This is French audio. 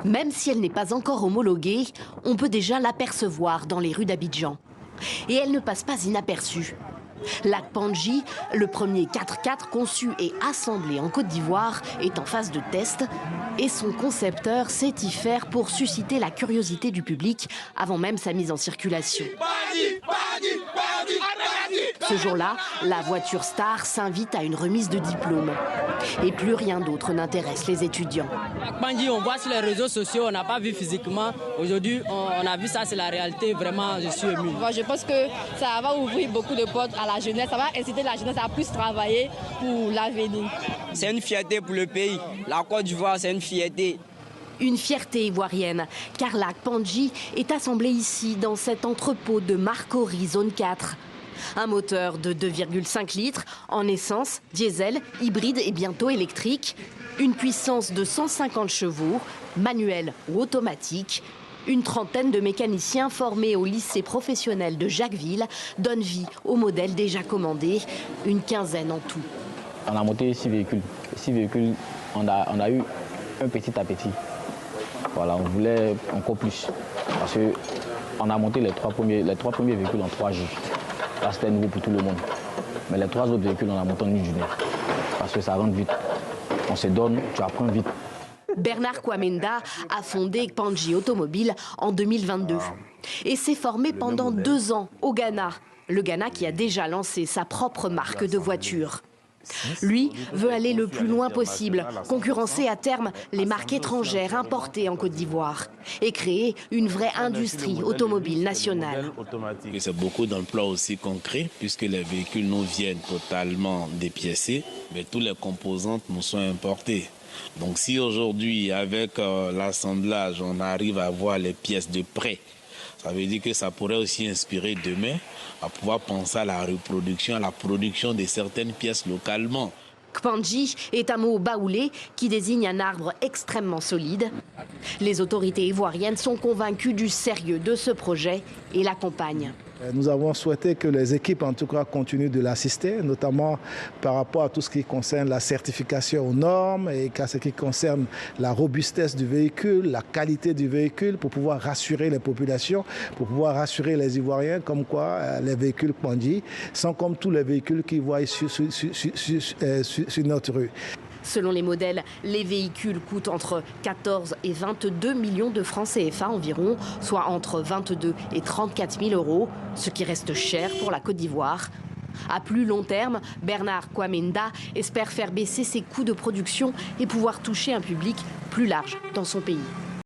Même si elle n'est pas encore homologuée, on peut déjà l'apercevoir dans les rues d'Abidjan. Et elle ne passe pas inaperçue. L'Akpanji, le premier 4x4 conçu et assemblé en Côte d'Ivoire, est en phase de test. Et son concepteur sait y faire pour susciter la curiosité du public avant même sa mise en circulation. Ce jour-là, la voiture star s'invite à une remise de diplôme. Et plus rien d'autre n'intéresse les étudiants. L'Akpanji, on voit sur les réseaux sociaux, on n'a pas vu physiquement. Aujourd'hui, on a vu ça, c'est la réalité. Vraiment, je suis ému. Je pense que ça va ouvrir beaucoup de portes à la jeunesse. Ça va inciter la jeunesse à plus travailler pour l'avenir. C'est une fierté pour le pays. La Côte d'Ivoire, c'est une fierté. Une fierté ivoirienne, car l'Akpanji est assemblé ici, dans cet entrepôt de Marcory, zone 4. Un moteur de 2,5 litres, en essence, diesel, hybride et bientôt électrique. Une puissance de 150 chevaux, manuel ou automatique. Une trentaine de mécaniciens formés au lycée professionnel de Jacquesville donnent vie au modèle déjà commandé. Une quinzaine en tout. On a monté 6 véhicules. 6 véhicules, on a eu un petit appétit. Voilà, on voulait encore plus. Parce qu'on a monté les trois premiers véhicules en 3 jours. Là, c'était nouveau pour tout le monde. Mais les 3 autres véhicules, on a monté en une journée. Parce que ça rentre vite. On se donne, tu apprends vite. Bernard Kwamenda a fondé Akpanji Automobile en 2022 et s'est formé pendant 2 ans au Ghana. Le Ghana qui a déjà lancé sa propre marque de voiture. Lui veut aller le plus loin possible, concurrencer à terme les marques étrangères importées en Côte d'Ivoire et créer une vraie industrie automobile nationale. C'est beaucoup d'emplois aussi concrets puisque les véhicules nous viennent totalement dépiécés, mais tous les composantes nous sont importées. Donc si aujourd'hui avec l'assemblage on arrive à avoir les pièces de prêt, ça veut dire que ça pourrait aussi inspirer demain à pouvoir penser à la reproduction, à la production de certaines pièces localement. Akpanji est un mot baoulé qui désigne un arbre extrêmement solide. Les autorités ivoiriennes sont convaincues du sérieux de ce projet et l'accompagnent. Nous avons souhaité que les équipes, en tout cas, continuent de l'assister, notamment par rapport à tout ce qui concerne la certification aux normes et à ce qui concerne la robustesse du véhicule, la qualité du véhicule, pour pouvoir rassurer les populations, pour pouvoir rassurer les Ivoiriens, comme quoi les véhicules Akpanji sont comme tous les véhicules qu'ils voient sur notre rue. Selon les modèles, les véhicules coûtent entre 14 et 22 millions de francs CFA environ, soit entre 22 et 34 000 euros, ce qui reste cher pour la Côte d'Ivoire. À plus long terme, Bernard Kwamenda espère faire baisser ses coûts de production et pouvoir toucher un public plus large dans son pays.